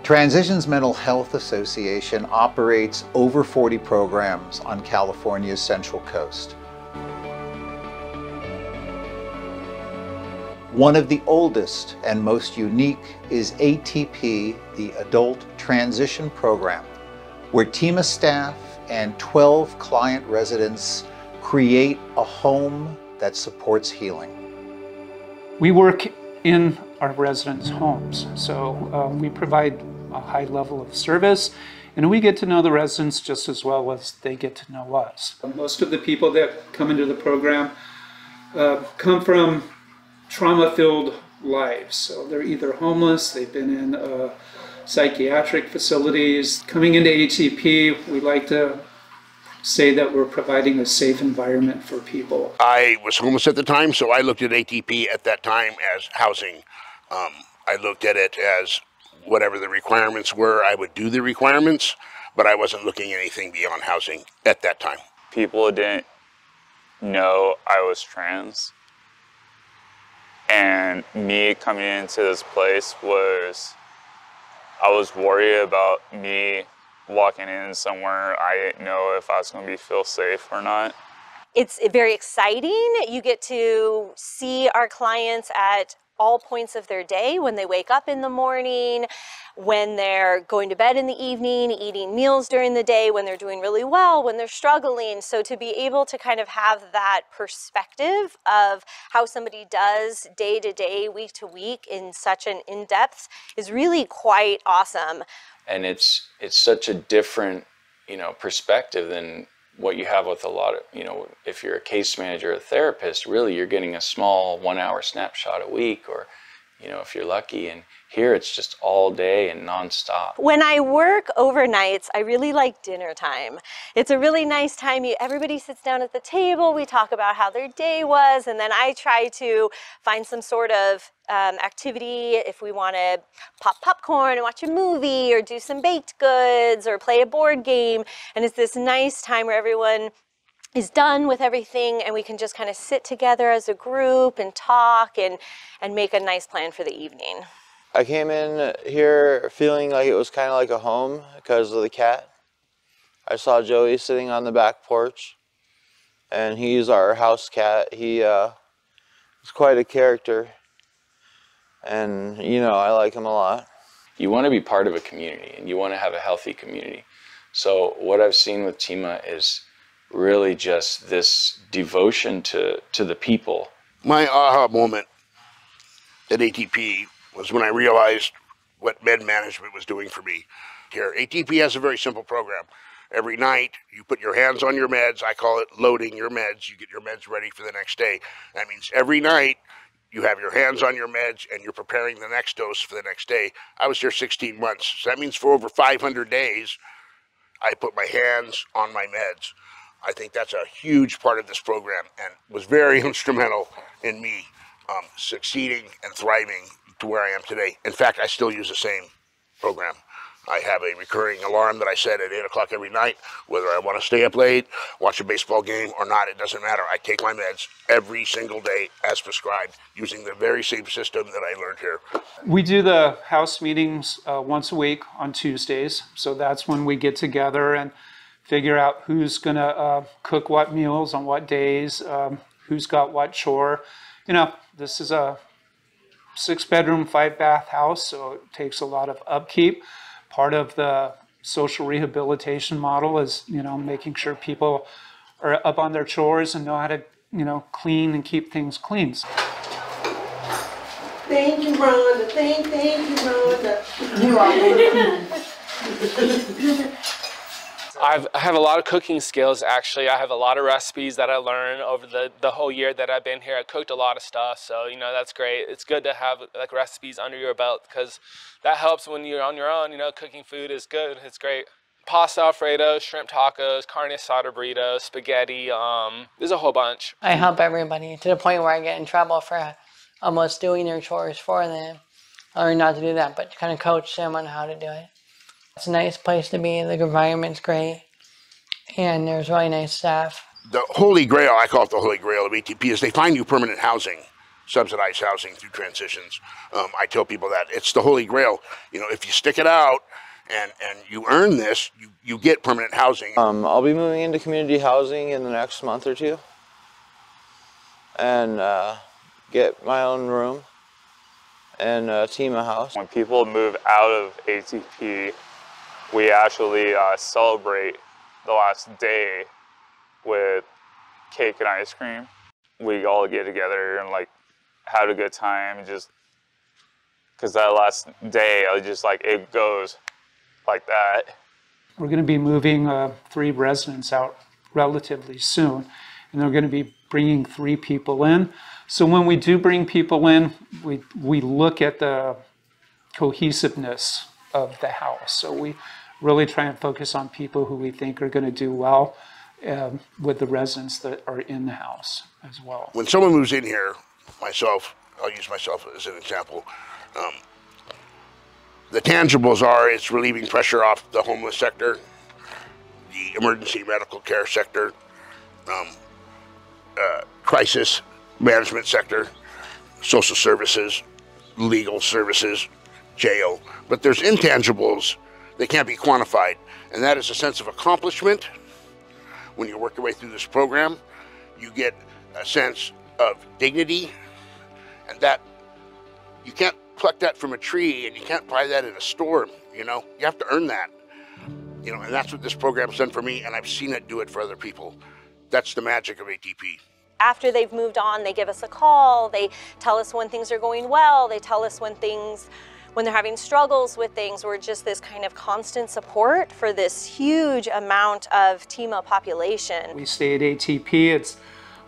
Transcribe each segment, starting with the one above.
Transitions Mental Health Association operates over 40 programs on California's Central Coast. One of the oldest and most unique is ATP, the Adult Transition Program, where TMHA staff and 12 client residents create a home that supports healing. We work in our residents' homes, so we provide a high level of service, and we get to know the residents just as well as they get to know us. Most of the people that come into the program come from trauma-filled lives. So they're either homeless, they've been in psychiatric facilities. Coming into ATP, we like to say that we're providing a safe environment for people. I was homeless at the time, so I looked at ATP at that time as housing. I looked at it as whatever the requirements were, I would do the requirements, but I wasn't looking at anything beyond housing at that time. People didn't know I was trans. And me coming into this place I was worried about me walking in somewhere I didn't know if I was going to feel safe or not. It's very exciting. You get to see our clients at all points of their day, when they wake up in the morning, when they're going to bed in the evening, eating meals during the day, when they're doing really well, when they're struggling. So to be able to kind of have that perspective of how somebody does day to day, week to week in such an in-depth is really quite awesome. And it's such a different, perspective than what you have with a lot of, if you're a case manager, a therapist, really you're getting a small 1 hour snapshot a week, or, if you're lucky. And here it's just all day and nonstop. When I work overnights, I really like dinner time. It's a really nice time. Everybody sits down at the table, we talk about how their day was, and then I try to find some sort of activity if we want to pop popcorn and watch a movie or do some baked goods or play a board game. And it's this nice time where everyone is done with everything and we can just kind of sit together as a group and talk and make a nice plan for the evening. I came in here feeling like it was kind of like a home because of the cat. I saw Joey sitting on the back porch, and he's our house cat. He is quite a character, and I like him a lot. You want to be part of a community, and you want to have a healthy community. So what I've seen with TMHA is really just this devotion to the people. My aha moment at ATP was when I realized what med management was doing for me here. ATP has a very simple program. Every night, you put your hands on your meds. I call it loading your meds. You get your meds ready for the next day. That means every night, you have your hands on your meds and you're preparing the next dose for the next day. I was here 16 months. So that means for over 500 days, I put my hands on my meds. I think that's a huge part of this program and was very instrumental in me succeeding and thriving to where I am today. In fact, I still use the same program. I have a recurring alarm that I set at 8 o'clock every night, whether I want to stay up late, watch a baseball game or not, it doesn't matter. I take my meds every single day as prescribed, using the very same system that I learned here. We do the house meetings once a week on Tuesdays, so that's when we get together and figure out who's going to cook what meals on what days, who's got what chore. This is a 6-bedroom, 5-bath house, so it takes a lot of upkeep. Part of the social rehabilitation model is, making sure people are up on their chores and know how to, clean and keep things clean. Thank you, Rhonda. Thank you, Rhonda. You're welcome. I have a lot of cooking skills, actually. I have a lot of recipes that I learned over the whole year that I've been here. I cooked a lot of stuff, so, that's great. It's good to have, recipes under your belt because that helps when you're on your own. Cooking food is good. It's great. Pasta Alfredo, shrimp tacos, carne asada burritos, spaghetti. There's a whole bunch. I help everybody to the point where I get in trouble for almost doing their chores for them. I learned not to do that, but kind of coach them on how to do it. It's a nice place to be. The environment's great, and there's really nice staff. The holy grail, I call it the holy grail of ATP, is they find you permanent housing. subsidized housing through transitions. I tell people that it's the holy grail. You know, if you stick it out and you earn this, you get permanent housing. I'll be moving into community housing in the next month or two and get my own room and TMHA house. When people move out of ATP, we actually celebrate the last day with cake and ice cream. We all get together and like have a good time, just because that last day, I just like, it goes like that. We're going to be moving 3 residents out relatively soon, and they're going to be bringing 3 people in. So when we do bring people in, we look at the cohesiveness of the house. So we really try and focus on people who we think are going to do well with the residents that are in the house as well. When someone moves in here, myself, I'll use myself as an example. The tangibles are, it's relieving pressure off the homeless sector, the emergency medical care sector, crisis management sector, social services, legal services, jail. But there's intangibles that can't be quantified, and that is a sense of accomplishment. When you work your way through this program, you get a sense of dignity, and that you can't pluck that from a tree, and you can't buy that in a store. You know, you have to earn that. You know, and that's what this program's done for me, and I've seen it do it for other people. That's the magic of ATP. After they've moved on, they give us a call. They tell us when things are going well. They tell us when they're having struggles with things. We're just this kind of constant support for this huge amount of TMHA population. We stay at ATP.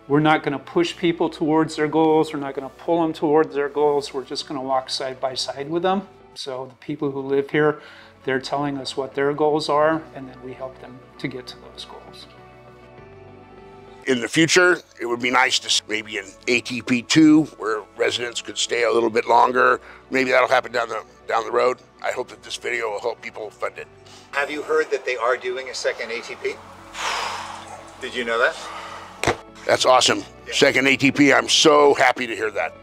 We're not going to push people towards their goals. We're not going to pull them towards their goals. We're just going to walk side by side with them. So the people who live here, they're telling us what their goals are, and then we help them to get to those goals. In the future, it would be nice to see maybe an ATP 2 where residents could stay a little bit longer. Maybe that'll happen down the road. I hope that this video will help people fund it. Have you heard that they are doing a second ATP? Did you know that? That's awesome. Yeah. Second ATP, I'm so happy to hear that.